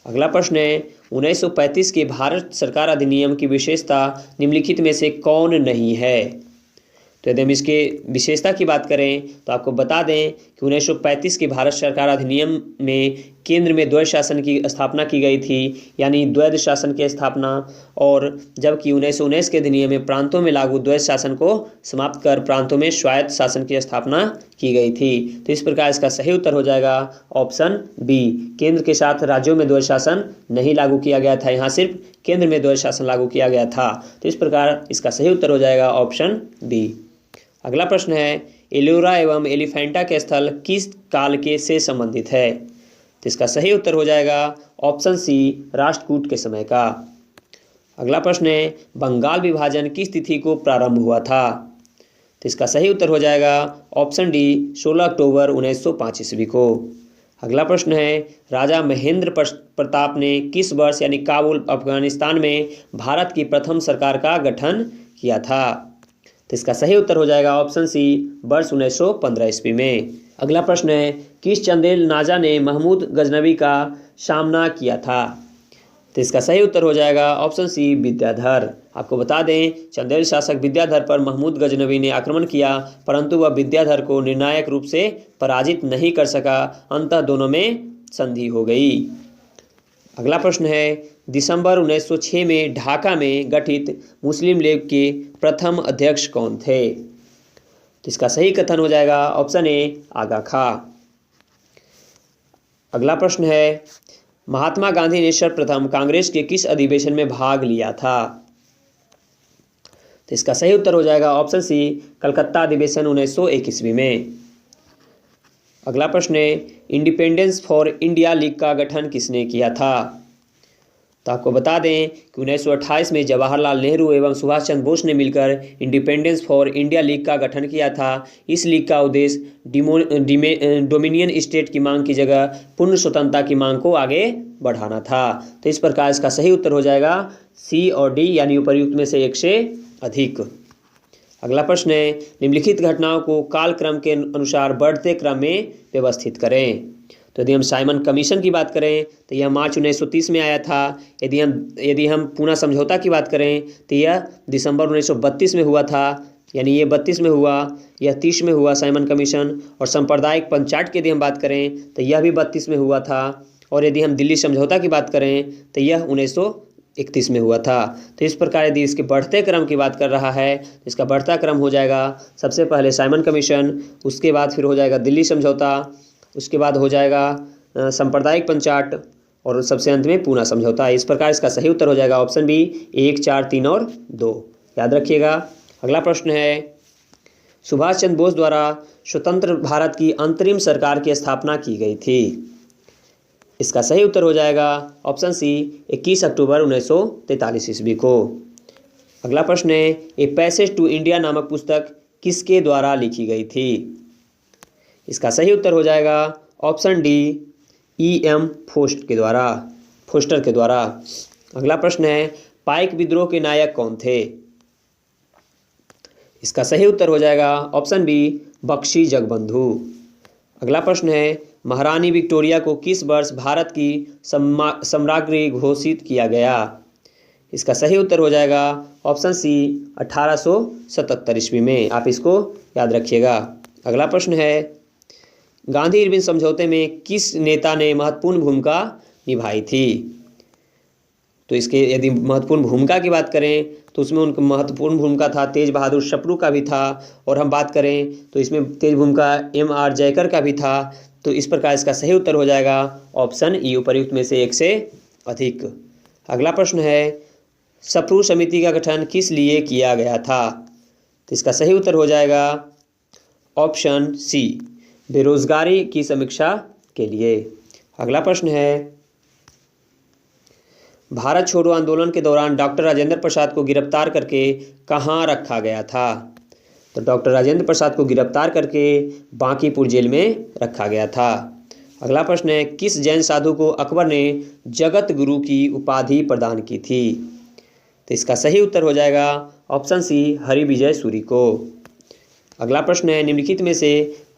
अगला प्रश्न है, 1935 के भारत सरकार अधिनियम की विशेषता निम्नलिखित में से कौन नहीं है? तो यदि हम इसके विशेषता की बात करें तो आपको बता दें कि 1935 के भारत सरकार अधिनियम में केंद्र में द्वैध शासन की स्थापना की गई थी, यानी द्वैध शासन की स्थापना, और जबकि 1919 के अधिनियम में प्रांतों में लागू द्वैध शासन को समाप्त कर प्रांतों में स्वायत्त शासन की स्थापना की गई थी। तो इस प्रकार इसका सही उत्तर हो जाएगा ऑप्शन बी। केंद्र के साथ राज्यों में द्वैध शासन नहीं लागू किया गया था, यहाँ सिर्फ केंद्र में द्वैध शासन लागू किया गया था। तो इस प्रकार इसका सही उत्तर हो जाएगा ऑप्शन बी। अगला प्रश्न है, एलोरा एवं एलिफेंटा के स्थल किस काल के से संबंधित है? तो इसका सही उत्तर हो जाएगा ऑप्शन सी, राष्ट्रकूट के समय का। अगला प्रश्न है, बंगाल विभाजन किस तिथि को प्रारंभ हुआ था? तो इसका सही उत्तर हो जाएगा ऑप्शन डी, 16 अक्टूबर 1905 ईस्वी को। अगला प्रश्न है, राजा महेंद्र प्रताप ने किस वर्ष यानी काबुल अफगानिस्तान में भारत की प्रथम सरकार का गठन किया था? तो इसका सही उत्तर हो जाएगा ऑप्शन सी, वर्ष 1915 ईस्वी में। अगला प्रश्न है, किस चंदेल नाजा ने महमूद गजनवी का सामना किया था? तो इसका सही उत्तर हो जाएगा ऑप्शन सी, विद्याधर। आपको बता दें चंदेल शासक विद्याधर पर महमूद गजनवी ने आक्रमण किया, परंतु वह विद्याधर को निर्णायक रूप से पराजित नहीं कर सका, अंततः दोनों में संधि हो गई। अगला प्रश्न है, दिसंबर 1906 में ढाका में गठित मुस्लिम लीग के प्रथम अध्यक्ष कौन थे? तो इसका सही कथन हो जाएगा ऑप्शन ए, आगा खां। अगला प्रश्न है, महात्मा गांधी ने सर्वप्रथम कांग्रेस के किस अधिवेशन में भाग लिया था? तो इसका सही उत्तर हो जाएगा ऑप्शन सी, कलकत्ता अधिवेशन 1901 ईस्वी में। अगला प्रश्न है, इंडिपेंडेंस फॉर इंडिया लीग का गठन किसने किया था? तो आपको बता दें कि 1928 में जवाहरलाल नेहरू एवं सुभाष चंद्र बोस ने मिलकर इंडिपेंडेंस फॉर इंडिया लीग का गठन किया था। इस लीग का उद्देश्य डोमिनियन स्टेट की मांग की जगह पूर्ण स्वतंत्रता की मांग को आगे बढ़ाना था। तो इस प्रकार इसका सही उत्तर हो जाएगा सी और डी, यानी उपर्युक्त में से एक से अधिक। अगला प्रश्न है, निम्नलिखित घटनाओं को कालक्रम के अनुसार बढ़ते क्रम में व्यवस्थित करें। तो यदि हम साइमन कमीशन की बात करें तो यह मार्च 1930 में आया था। यदि हम पूना समझौता की बात करें तो यह दिसंबर 1932 में हुआ था, यानी ये 32 में हुआ, यह 30 में हुआ साइमन कमीशन। और सांप्रदायिक पंचायत की यदि हम बात करें तो यह भी 32 में हुआ था। और यदि हम दिल्ली समझौता की बात करें तो यह 1931 में हुआ था। तो इस प्रकार यदि इसके बढ़ते क्रम की बात कर रहा है तो इसका बढ़ता क्रम हो जाएगा सबसे पहले साइमन कमीशन, उसके बाद फिर हो जाएगा दिल्ली समझौता, उसके बाद हो जाएगा सांप्रदायिक पंचायत, और सबसे अंत में पूना समझौता। इस प्रकार इसका सही उत्तर हो जाएगा ऑप्शन बी, 1, 4, 3 और 2। याद रखिएगा। अगला प्रश्न है, सुभाष चंद्र बोस द्वारा स्वतंत्र भारत की अंतरिम सरकार की स्थापना की गई थी। इसका सही उत्तर हो जाएगा ऑप्शन सी, 21 अक्टूबर 1943 ईस्वी को। अगला प्रश्न है, ए पैसेज टू इंडिया नामक पुस्तक किसके द्वारा लिखी गई थी? इसका सही उत्तर हो जाएगा ऑप्शन डी, E.M. फोस्टर के द्वारा। अगला प्रश्न है, पाइक विद्रोह के नायक कौन थे? इसका सही उत्तर हो जाएगा ऑप्शन बी, बख्शी जगबंधु। अगला प्रश्न है, महारानी विक्टोरिया को किस वर्ष भारत की सम्राज्ञी घोषित किया गया? इसका सही उत्तर हो जाएगा ऑप्शन सी, 1877 ईस्वी में। आप इसको याद रखिएगा। अगला प्रश्न है, गांधी इरविन समझौते में किस नेता ने महत्वपूर्ण भूमिका निभाई थी? तो इसके यदि महत्वपूर्ण भूमिका की बात करें तो उसमें उनका महत्वपूर्ण भूमिका था तेज बहादुर सप्रू का भी था, और हम बात करें तो इसमें तेज भूमिका M.R. जयकर का भी था। तो इस प्रकार इसका सही उत्तर हो जाएगा ऑप्शन ई, उपर्युक्त में से एक से अधिक। अगला प्रश्न है सप्रू समिति का गठन किस लिए किया गया था? तो इसका सही उत्तर हो जाएगा ऑप्शन सी, बेरोजगारी की समीक्षा के लिए। अगला प्रश्न है भारत छोड़ो आंदोलन के दौरान डॉक्टर राजेंद्र प्रसाद को गिरफ्तार करके कहाँ रखा गया था? तो डॉक्टर राजेंद्र प्रसाद को गिरफ्तार करके बांकीपुर जेल में रखा गया था। अगला प्रश्न है किस जैन साधु को अकबर ने जगत गुरु की उपाधि प्रदान की थी? तो इसका सही उत्तर हो जाएगा ऑप्शन सी, हरिविजय सूरी को। अगला प्रश्न है निम्नलिखित में से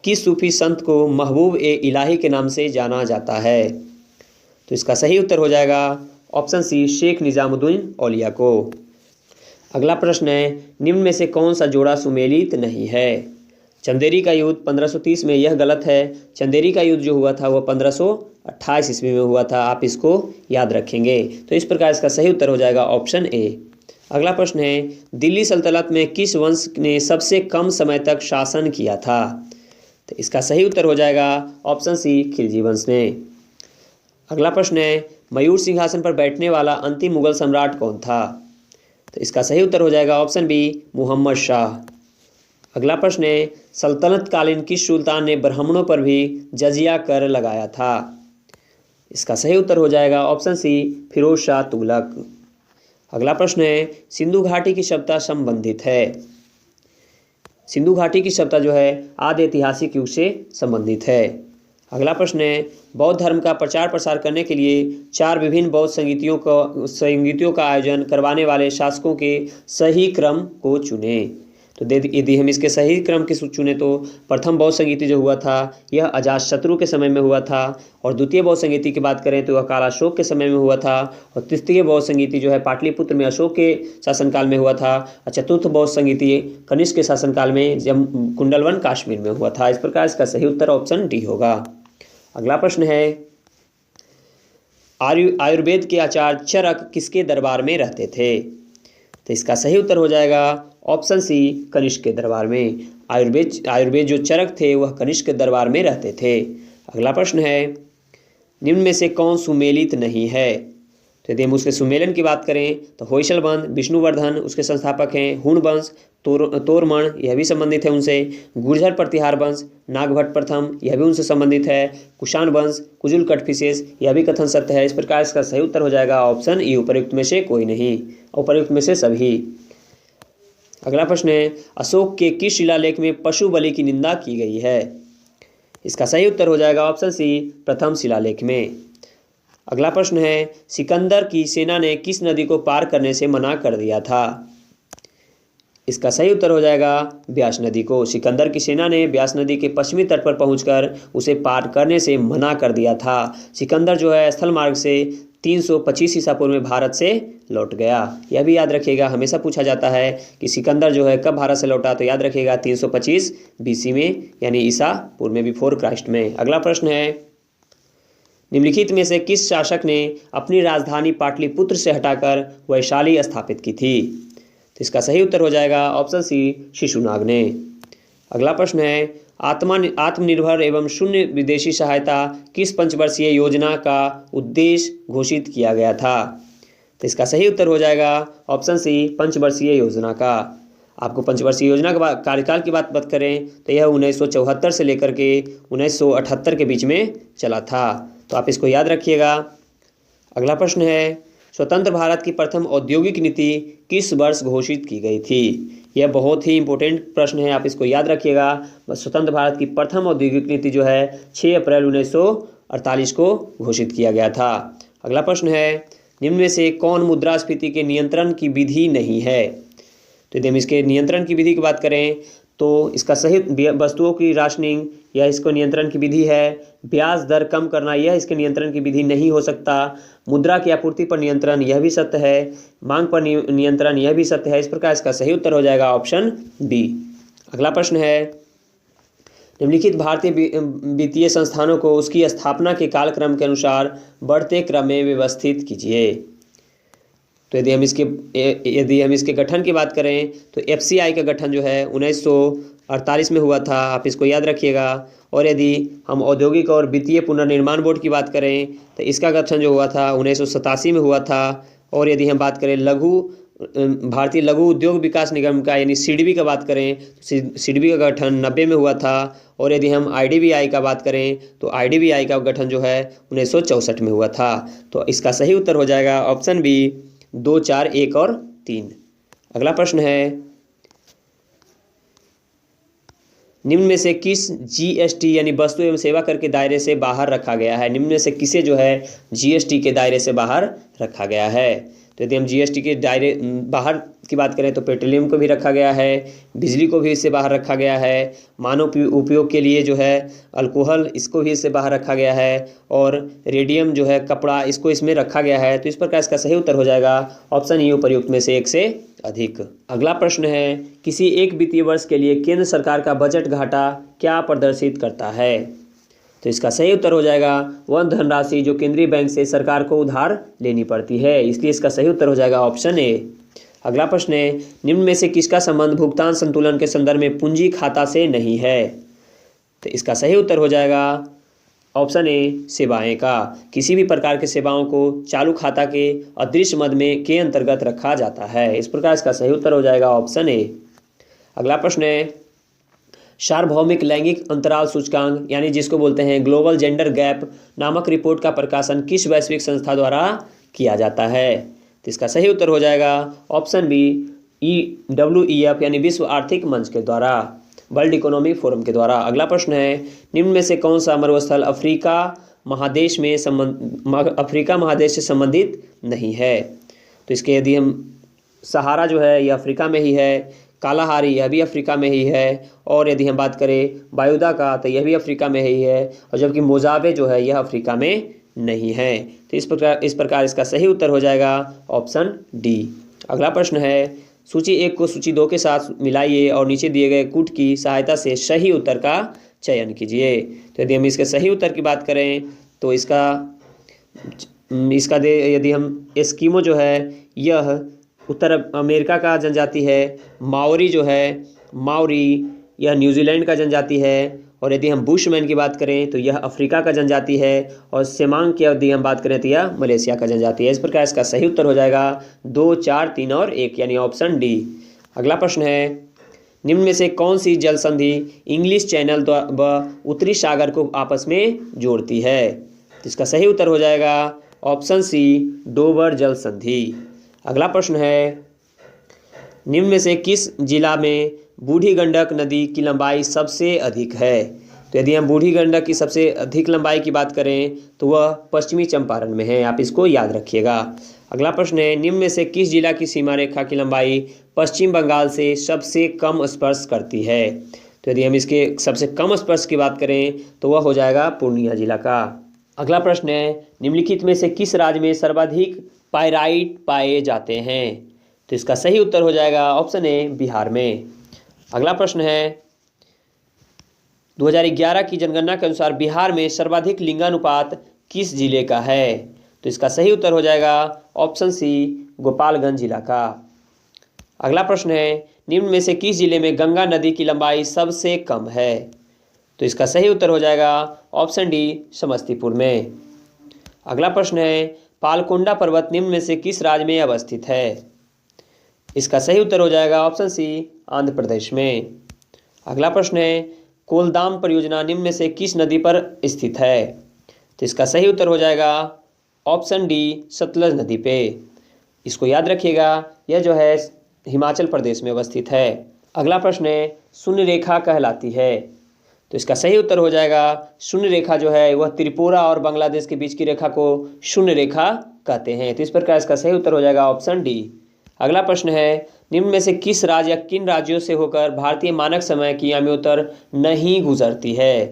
किस सूफी संत को महबूब ए इलाही के नाम से जाना जाता है? तो इसका सही उत्तर हो जाएगा ऑप्शन सी, शेख निजामुद्दीन औलिया को। अगला प्रश्न है निम्न में से कौन सा जोड़ा सुमेलित नहीं है? चंदेरी का युद्ध 1530 में, यह गलत है। चंदेरी का युद्ध जो हुआ था वह 1528 ईस्वी में हुआ था, आप इसको याद रखेंगे। तो इस प्रकार इसका सही उत्तर हो जाएगा ऑप्शन ए। अगला प्रश्न है दिल्ली सल्तनत में किस वंश ने सबसे कम समय तक शासन किया था? तो इसका सही उत्तर हो जाएगा ऑप्शन सी, खिलजी वंश ने। अगला प्रश्न है मयूर सिंहासन पर बैठने वाला अंतिम मुगल सम्राट कौन था? तो इसका सही उत्तर हो जाएगा ऑप्शन बी, मोहम्मद शाह। अगला प्रश्न है सल्तनत कालीन किस सुल्तान ने ब्राह्मणों पर भी जजिया कर लगाया था? इसका सही उत्तर हो जाएगा ऑप्शन सी, फिरोज शाह तुगलक। अगला प्रश्न है सिंधु घाटी की सभ्यता संबंधित है। सिंधु घाटी की सभ्यता जो है आदि ऐतिहासिक युग से संबंधित है। अगला प्रश्न है बौद्ध धर्म का प्रचार प्रसार करने के लिए 4 विभिन्न बौद्ध संगीतियों का आयोजन करवाने वाले शासकों के सही क्रम को चुने। तो यदि हम इसके सही क्रम के चुने तो प्रथम बौद्ध संगीति जो हुआ था यह अजातशत्रु के समय में हुआ था, और द्वितीय बौद्ध संगीति की बात करें तो वह कालाशोक के समय में हुआ था, और तृतीय बौद्ध संगीति जो है पाटलिपुत्र में अशोक के शासनकाल में हुआ था, और चतुर्थ बौद्ध संगीति कनिष्क के शासनकाल में जब कुंडलवन कश्मीर में हुआ था। इस प्रकार इसका सही उत्तर ऑप्शन डी होगा। अगला प्रश्न है आयुर्वेद के आचार्य चरक किसके दरबार में रहते थे? तो इसका सही उत्तर हो जाएगा ऑप्शन सी, कनिष्क के दरबार में। आयुर्वेद जो चरक थे वह कनिष्क के दरबार में रहते थे। अगला प्रश्न है निम्न में से कौन सुमेलित नहीं है? तो यदि हम उसके सुमेलन की बात करें तो होयसलबंद, विष्णुवर्धन उसके संस्थापक हैं, हुण वंश, तोरमण यह भी संबंधित है उनसे, गुर्जर प्रतिहार वंश, नागभट्ट प्रथम यह भी उनसे संबंधित है, कुषाण वंश, कुजुल कटफिसेस यह भी कथन सत्य है। इस प्रकार इसका सही उत्तर हो जाएगा ऑप्शन ई, उपर्युक्त में से कोई नहीं, उपर्युक्त में से सभी। अगला प्रश्न है अशोक के किस शिलालेख में पशु बलि की निंदा की गई है? इसका सही उत्तर हो जाएगा ऑप्शन सी, प्रथम शिलालेख में। अगला प्रश्न है सिकंदर की सेना ने किस नदी को पार करने से मना कर दिया था? इसका सही उत्तर हो जाएगा ब्यास नदी को। सिकंदर की सेना ने ब्यास नदी के पश्चिमी तट पर पहुंचकर उसे पार करने से मना कर दिया था। सिकंदर जो है स्थल मार्ग से 325 ईसा पूर्व में भारत से लौट गया। यह भी याद रखिएगा, हमेशा पूछा जाता है कि सिकंदर जो है कब भारत से लौटा, तो याद रखिएगा 325 बीसी में, यानी ईसा पूर्व में, बिफोर क्राइस्ट में। अगला प्रश्न है निम्नलिखित में से किस शासक ने अपनी राजधानी पाटलिपुत्र से हटाकर वैशाली स्थापित की थी? तो इसका सही उत्तर हो जाएगा ऑप्शन सी, शिशुनाग ने। अगला प्रश्न है आत्मनिर्भर एवं शून्य विदेशी सहायता किस पंचवर्षीय योजना का उद्देश्य घोषित किया गया था? तो इसका सही उत्तर हो जाएगा ऑप्शन सी, पंचवर्षीय योजना का। आपको पंचवर्षीय योजना का कार्यकाल की बात करें तो यह 1974 से लेकर के 1978 के बीच में चला था, तो आप इसको याद रखिएगा। अगला प्रश्न है स्वतंत्र भारत की प्रथम औद्योगिक नीति किस वर्ष घोषित की गई थी? यह बहुत ही इंपॉर्टेंट प्रश्न है, आप इसको याद रखिएगा। स्वतंत्र भारत की प्रथम औद्योगिक नीति जो है 6 अप्रैल 1948 को घोषित किया गया था। अगला प्रश्न है निम्न में से कौन मुद्रास्फीति के नियंत्रण की विधि नहीं है? तो यदि हम इसके नियंत्रण की विधि की बात करें तो इसका सही वस्तुओं की राशनिंग यह इसको नियंत्रण की विधि है। ब्याज दर कम करना यह इसके नियंत्रण की विधि नहीं हो सकता। मुद्रा की आपूर्ति पर नियंत्रण यह भी सत्य है। मांग पर नियंत्रण यह भी सत्य है। इस प्रकार इसका सही उत्तर हो जाएगा ऑप्शन बी। अगला प्रश्न है निम्नलिखित भारतीय वित्तीय संस्थानों को उसकी स्थापना के कालक्रम के अनुसार बढ़ते क्रम में व्यवस्थित कीजिए। तो यदि हम इसके गठन की बात करें तो एफसीआई का गठन जो है 1948 में हुआ था, आप इसको याद रखिएगा। और यदि हम औद्योगिक और वित्तीय पुनर्निर्माण बोर्ड की बात करें तो इसका गठन जो हुआ था 1987 में हुआ था। और यदि हम बात करें भारतीय लघु उद्योग विकास निगम का यानी सिडबी का बात करें तो सिडबी का गठन 90 में हुआ था। और यदि हम आईडीबीआई का बात करें तो आईडीबीआई का गठन जो है 1964 में हुआ था। तो इसका सही उत्तर हो जाएगा ऑप्शन बी 2, 4, 1 और 3। अगला प्रश्न है, निम्न में से किस जीएसटी यानी वस्तु एवं सेवा कर के दायरे से बाहर रखा गया है? निम्न में से किसे जो है जीएसटी के दायरे से बाहर रखा गया है? तो यदि हम जीएसटी के दायरे बाहर की बात करें तो पेट्रोलियम को भी रखा गया है, बिजली को भी इससे बाहर रखा गया है, मानव उपयोग के लिए जो है अल्कोहल इसको भी इससे बाहर रखा गया है, और रेडियम जो है कपड़ा इसको इसमें रखा गया है। तो इस प्रकार इसका सही उत्तर हो जाएगा ऑप्शन ई उपर्युक्त में से एक से अधिक। अगला प्रश्न है, किसी एक वित्तीय वर्ष के लिए केंद्र सरकार का बजट घाटा क्या प्रदर्शित करता है? तो इसका सही उत्तर हो जाएगा वह धनराशि जो केंद्रीय बैंक से सरकार को उधार लेनी पड़ती है, इसलिए इसका सही उत्तर हो जाएगा ऑप्शन ए। अगला प्रश्न है, निम्न में से किसका संबंध भुगतान संतुलन के संदर्भ में पूंजी खाता से नहीं है? तो इसका सही उत्तर हो जाएगा ऑप्शन ए सेवाएं का। किसी भी प्रकार के सेवाओं को चालू खाता के अदृश्य मद में के अंतर्गत रखा जाता है, इस प्रकार इसका सही उत्तर हो जाएगा ऑप्शन ए। अगला प्रश्न है, सार्वभौमिक लैंगिक अंतराल सूचकांक यानी जिसको बोलते हैं ग्लोबल जेंडर गैप नामक रिपोर्ट का प्रकाशन किस वैश्विक संस्था द्वारा किया जाता है? तो इसका सही उत्तर हो जाएगा ऑप्शन बी WEF यानी विश्व आर्थिक मंच के द्वारा, वर्ल्ड इकोनॉमिक फोरम के द्वारा। अगला प्रश्न है, निम्न में से कौन सा मरुस्थल अफ्रीका महादेश से संबंधित नहीं है? तो इसके यदि हम सहारा जो है यह अफ्रीका में ही है, कालाहारी यह भी अफ्रीका में ही है, और यदि हम बात करें बायुदा का तो यह भी अफ्रीका में ही है, और जबकि मोजावे जो है यह अफ्रीका में नहीं है। तो इस प्रकार इसका सही उत्तर हो जाएगा ऑप्शन डी। अगला प्रश्न है, सूची 1 को सूची 2 के साथ मिलाइए और नीचे दिए गए कूट की सहायता से सही उत्तर का चयन कीजिए। तो यदि हम इसके सही उत्तर की बात करें तो यदि हम एस्किमो जो है यह उत्तर अमेरिका का जनजाति है, माओरी जो है माओरी यह न्यूजीलैंड का जनजाति है, और यदि हम बुशमैन की बात करें तो यह अफ्रीका का जनजाति है, और सेमांग की यदि हम बात करें तो यह मलेशिया का जनजाति है। इस प्रकार इसका सही उत्तर हो जाएगा 2, 4, 3 और 1 यानी ऑप्शन डी। अगला प्रश्न है, निम्न में से कौन सी जल संधि इंग्लिश चैनल व उत्तरी सागर को आपस में जोड़ती है? तो इसका सही उत्तर हो जाएगा ऑप्शन सी डोबर जल संधि। अगला प्रश्न है, निम्न में से किस जिला में बूढ़ी गंडक नदी की लंबाई सबसे अधिक है? तो यदि हम बूढ़ी गंडक की सबसे अधिक लंबाई की बात करें तो वह पश्चिमी चंपारण में है, आप इसको याद रखिएगा। अगला प्रश्न है, निम्न में से किस जिला की सीमा रेखा की लंबाई पश्चिम बंगाल से सबसे कम स्पर्श करती है? तो यदि हम इसके सबसे कम स्पर्श की बात करें तो वह हो जाएगा पूर्णिया जिला का। अगला प्रश्न है, निम्नलिखित में से किस राज्य में सर्वाधिक पाइराइट पाए जाते हैं? तो इसका सही उत्तर हो जाएगा ऑप्शन ए बिहार में। अगला प्रश्न है, 2011 की जनगणना के अनुसार बिहार में सर्वाधिक लिंगानुपात किस जिले का है? तो इसका सही उत्तर हो जाएगा ऑप्शन सी गोपालगंज जिला का। अगला प्रश्न है, निम्न में से किस जिले में गंगा नदी की लंबाई सबसे कम है? तो इसका सही उत्तर हो जाएगा ऑप्शन डी समस्तीपुर में। अगला प्रश्न है, पालकोंडा पर्वत निम्न में से किस राज्य में अवस्थित है? इसका सही उत्तर हो जाएगा ऑप्शन सी आंध्र प्रदेश में। अगला प्रश्न है, कोलदाम परियोजना निम्न में से किस नदी पर स्थित है? तो इसका सही उत्तर हो जाएगा ऑप्शन डी सतलज नदी पे। इसको याद रखिएगा, यह जो है हिमाचल प्रदेश में अवस्थित है। अगला प्रश्न है, शून्य रेखा कहलाती है? तो इसका सही उत्तर हो जाएगा शून्य रेखा जो है वह त्रिपुरा और बांग्लादेश के बीच की रेखा को शून्य रेखा कहते हैं। तो इस प्रकार इसका सही उत्तर हो जाएगा ऑप्शन डी। अगला प्रश्न है, निम्न में से किस राज्य या किन राज्यों से होकर भारतीय मानक समय की यामियोत्तर नहीं गुजरती है?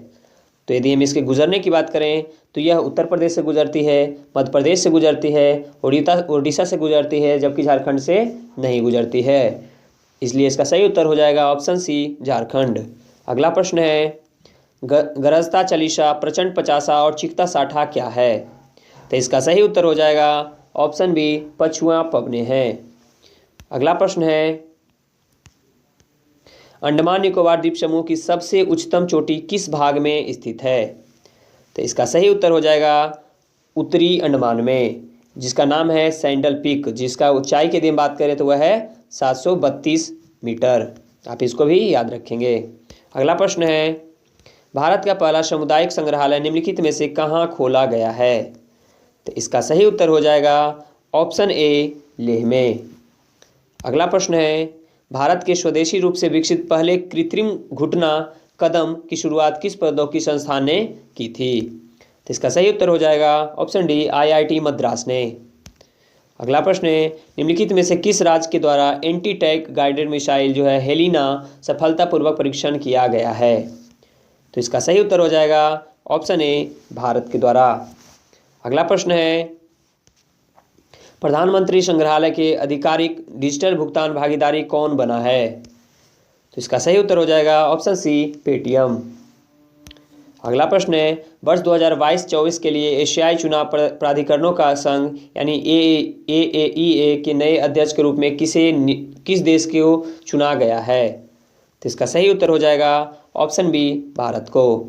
तो यदि हम इसके गुजरने की बात करें तो यह उत्तर प्रदेश से गुजरती है, मध्य प्रदेश से गुजरती है, उड़ीसा से गुजरती है, जबकि झारखंड से नहीं गुजरती है। इसलिए इसका सही उत्तर हो जाएगा ऑप्शन सी झारखंड। अगला प्रश्न है, गरजता चालीसा, प्रचंड पचासा और चिकता साठा क्या है? तो इसका सही उत्तर हो जाएगा ऑप्शन बी पछुआ पवने हैं। अगला प्रश्न है, अंडमान निकोबार द्वीप समूह की सबसे उच्चतम चोटी किस भाग में स्थित है? तो इसका सही उत्तर हो जाएगा उत्तरी अंडमान में। जिसका नाम है सैंडल पीक, जिसका ऊंचाई की यदि हम बात करें तो वह है 732 मीटर। आप इसको भी याद रखेंगे। अगला प्रश्न है, भारत का पहला सामुदायिक संग्रहालय निम्नलिखित में से कहाँ खोला गया है? तो इसका सही उत्तर हो जाएगा ऑप्शन ए, लेह में। अगला प्रश्न है, भारत के स्वदेशी रूप से विकसित पहले कृत्रिम घुटना कदम की शुरुआत किस प्रौद्योगिकी संस्थान ने की थी? तो इसका सही उत्तर हो जाएगा ऑप्शन डी, आईआईटी मद्रास ने। अगला प्रश्न है, निम्नलिखित में से किस राज्य के द्वारा एंटी टैंक गाइडेड मिसाइल जो है हेलिना सफलतापूर्वक परीक्षण किया गया है? तो इसका सही उत्तर हो जाएगा ऑप्शन ए, भारत के द्वारा। अगला प्रश्न है, प्रधानमंत्री संग्रहालय के आधिकारिक डिजिटल भुगतान भागीदारी कौन बना है? तो इसका सही उत्तर हो जाएगा ऑप्शन सी, पेटीएम। अगला प्रश्न है, वर्ष 2022-24 के लिए एशियाई चुनाव प्राधिकरणों का संघ यानी AAEA के नए अध्यक्ष के रूप में किस देश को चुना गया है? तो इसका सही उत्तर हो जाएगा ऑप्शन बी, भारत को।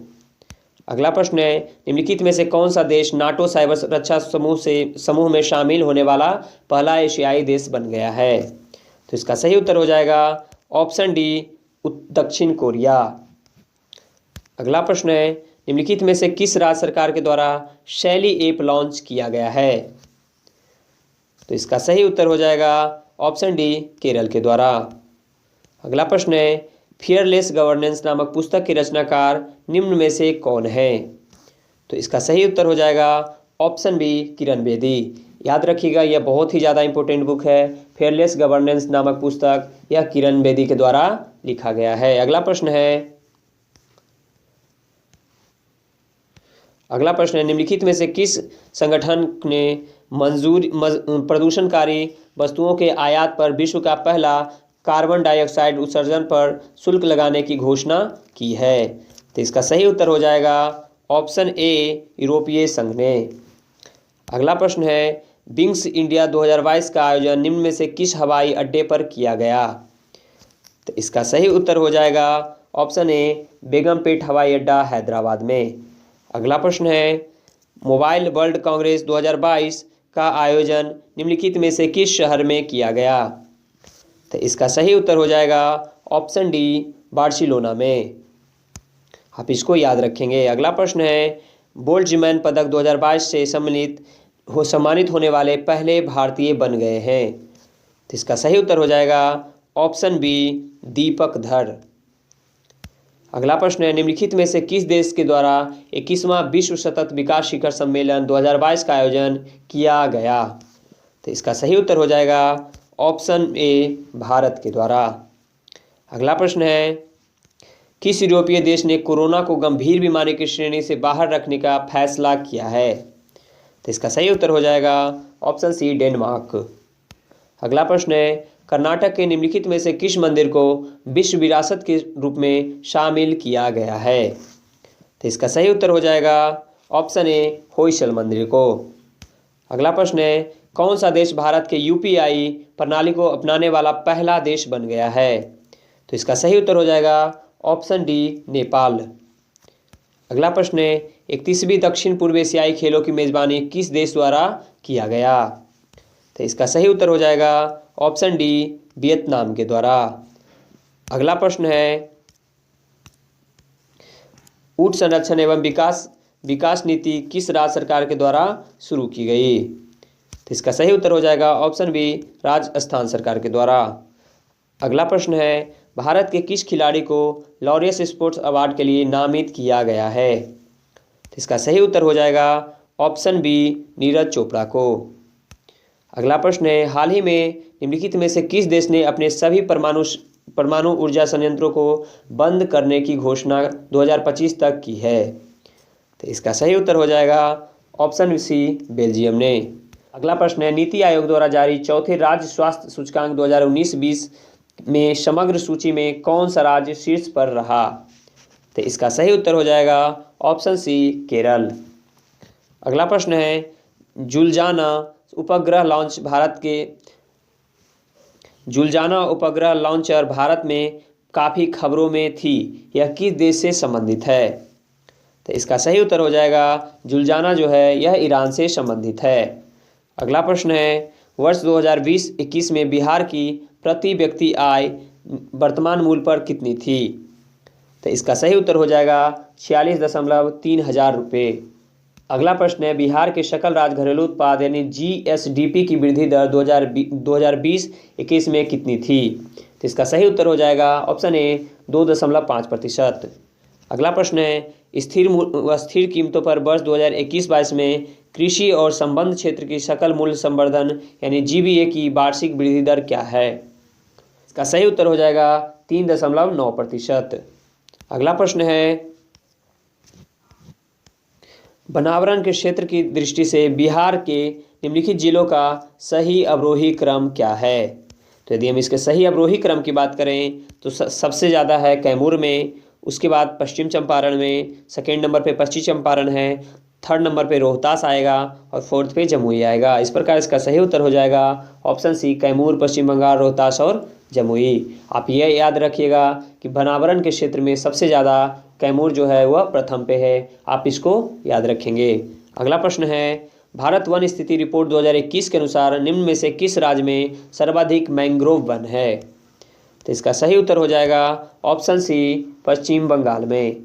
अगला प्रश्न है, निम्नलिखित में से कौन सा देश नाटो साइबर सुरक्षा समूह में शामिल होने वाला पहला एशियाई देश बन गया है? तो इसका सही उत्तर हो जाएगा ऑप्शन डी, दक्षिण कोरिया। अगला प्रश्न है, निम्नलिखित में से किस राज्य सरकार के द्वारा शैली ऐप लॉन्च किया गया है? तो इसका सही उत्तर हो जाएगा ऑप्शन डी, केरल के द्वारा। अगला प्रश्न है, फियरलेस गवर्नेंस नामक पुस्तक के रचनाकार निम्न में से कौन है? तो इसका सही उत्तर हो जाएगा ऑप्शन बी, किरण बेदी। याद रखिएगा, यह बहुत ही ज़्यादा इंपॉर्टेंट बुक है। फियरलेस गवर्नेंस नामक पुस्तक यह किरण बेदी के द्वारा लिखा गया है। अगला प्रश्न है, निम्नलिखित में से किस संगठन ने प्रदूषणकारी वस्तुओं के आयात पर विश्व का पहला कार्बन डाइऑक्साइड उत्सर्जन पर शुल्क लगाने की घोषणा की है? तो इसका सही उत्तर हो जाएगा ऑप्शन ए, यूरोपीय संघ ने। अगला प्रश्न है, विंग्स इंडिया 2022 का आयोजन निम्न में से किस हवाई अड्डे पर किया गया? तो इसका सही उत्तर हो जाएगा ऑप्शन ए, बेगमपेट हवाई अड्डा, हैदराबाद में। अगला प्रश्न है, मोबाइल वर्ल्ड कांग्रेस 2022 का आयोजन निम्नलिखित में से किस शहर में किया गया? तो इसका सही उत्तर हो जाएगा ऑप्शन डी, बार्सिलोना में। आप इसको याद रखेंगे। अगला प्रश्न है, बोल्ट्जमैन पदक 2022 से सम्मानित होने वाले पहले भारतीय बन गए हैं? तो इसका सही उत्तर हो जाएगा ऑप्शन बी, दीपक धर। अगला प्रश्न है, निम्नलिखित में से किस देश के द्वारा 21वां विश्व सतत विकास शिखर सम्मेलन 2022 का आयोजन किया गया? तो इसका सही उत्तर हो जाएगा ऑप्शन ए, भारत के द्वारा। अगला प्रश्न है, किस यूरोपीय देश ने कोरोना को गंभीर बीमारी की श्रेणी से बाहर रखने का फैसला किया है? तो इसका सही उत्तर हो जाएगा ऑप्शन सी, डेनमार्क। अगला प्रश्न है, कर्नाटक के निम्नलिखित में से किस मंदिर को विश्व विरासत के रूप में शामिल किया गया है? तो इसका सही उत्तर हो जाएगा ऑप्शन ए, होयसल मंदिर को। अगला प्रश्न है, कौन सा देश भारत के यूपीआई प्रणाली को अपनाने वाला पहला देश बन गया है? तो इसका सही उत्तर हो जाएगा ऑप्शन डी, नेपाल। अगला प्रश्न है, 31वीं दक्षिण पूर्व एशियाई खेलों की मेजबानी किस देश द्वारा किया गया? तो इसका सही उत्तर हो जाएगा ऑप्शन डी, वियतनाम के द्वारा। अगला प्रश्न है, ऊंट संरक्षण एवं विकास नीति किस राज्य सरकार के द्वारा शुरू की गई? तो इसका सही उत्तर हो जाएगा ऑप्शन बी, राजस्थान सरकार के द्वारा। अगला प्रश्न है, भारत के किस खिलाड़ी को लॉरियस स्पोर्ट्स अवार्ड के लिए नामित किया गया है? तो इसका सही उत्तर हो जाएगा ऑप्शन बी, नीरज चोपड़ा को। अगला प्रश्न है, हाल ही में निम्नलिखित में से किस देश ने अपने सभी परमाणु ऊर्जा संयंत्रों को बंद करने की घोषणा 2025 तक की है? तो इसका सही उत्तर हो जाएगा ऑप्शन सी, बेल्जियम ने। अगला प्रश्न है, नीति आयोग द्वारा जारी चौथे राज्य स्वास्थ्य सूचकांक 2019-20 में समग्र सूची में कौन सा राज्य शीर्ष पर रहा? तो इसका सही उत्तर हो जाएगा ऑप्शन सी, केरल। अगला प्रश्न है, जुलजाना उपग्रह लॉन्चर भारत में काफ़ी खबरों में थी, यह किस देश से संबंधित है? तो इसका सही उत्तर हो जाएगा जुलजाना जो है यह ईरान से संबंधित है। अगला प्रश्न है, वर्ष 2020-21 में बिहार की प्रति व्यक्ति आय वर्तमान मूल्य पर कितनी थी? तो इसका सही उत्तर हो जाएगा 46.3 हजार रुपये। अगला प्रश्न है, बिहार के सकल राज्य घरेलू उत्पाद यानी जीएसडीपी की वृद्धि दर 2020-21 में कितनी थी? तो इसका सही उत्तर हो जाएगा ऑप्शन ए 2.5%। अगला प्रश्न है, स्थिर कीमतों पर वर्ष 2021-22 में कृषि और संबद्ध क्षेत्र की सकल मूल्य संवर्धन यानी जीबीए की वार्षिक वृद्धि दर क्या है? इसका सही उत्तर हो जाएगा 3.9%। अगला प्रश्न है, बनावरण के क्षेत्र की दृष्टि से बिहार के निम्नलिखित जिलों का सही अवरोही क्रम क्या है? तो यदि हम इसके सही अवरोही क्रम की बात करें तो सबसे ज़्यादा है कैमूर में, उसके बाद पश्चिम चंपारण में, सेकेंड नंबर पे पश्चिम चंपारण है, थर्ड नंबर पे रोहतास आएगा और फोर्थ पे जमुई आएगा। इस प्रकार इसका सही उत्तर हो जाएगा ऑप्शन सी कैमूर, पश्चिम बंगाल, रोहतास और जमुई। आप ये याद रखिएगा कि बनावरण के क्षेत्र में सबसे ज़्यादा कैमूर जो है वह प्रथम पे है, आप इसको याद रखेंगे। अगला प्रश्न है, भारत वन स्थिति रिपोर्ट 2021 के अनुसार निम्न में से किस राज्य में सर्वाधिक मैंग्रोव वन है? तो इसका सही उत्तर हो जाएगा ऑप्शन सी पश्चिम बंगाल में।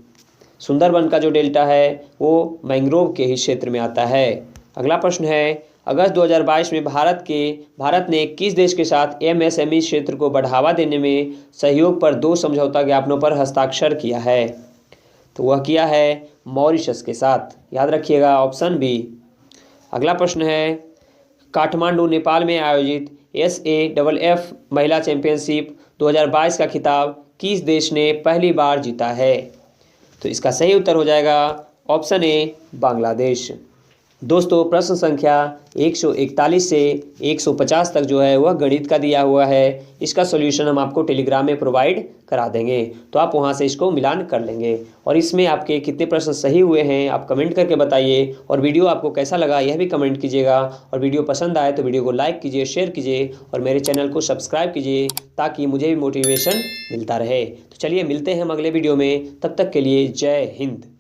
सुंदरबन का जो डेल्टा है वो मैंग्रोव के ही क्षेत्र में आता है। अगला प्रश्न है, अगस्त 2022 में भारत ने किस देश के साथ एमएसएमई क्षेत्र को बढ़ावा देने में सहयोग पर 2 समझौता ज्ञापनों पर हस्ताक्षर किया है? तो वह किया है मॉरिशस के साथ, याद रखिएगा ऑप्शन बी। अगला प्रश्न है, काठमांडू नेपाल में आयोजित SAFF महिला चैंपियनशिप 2022 का खिताब किस देश ने पहली बार जीता है? तो इसका सही उत्तर हो जाएगा ऑप्शन ए बांग्लादेश। दोस्तों, प्रश्न संख्या 141 से 150 तक जो है वह गणित का दिया हुआ है। इसका सॉल्यूशन हम आपको टेलीग्राम में प्रोवाइड करा देंगे, तो आप वहां से इसको मिलान कर लेंगे। और इसमें आपके कितने प्रश्न सही हुए हैं आप कमेंट करके बताइए, और वीडियो आपको कैसा लगा यह भी कमेंट कीजिएगा। और वीडियो पसंद आए तो वीडियो को लाइक कीजिए, शेयर कीजिए और मेरे चैनल को सब्सक्राइब कीजिए ताकि मुझे भी मोटिवेशन मिलता रहे। तो चलिए मिलते हैं हम अगले वीडियो में, तब तक के लिए जय हिंद।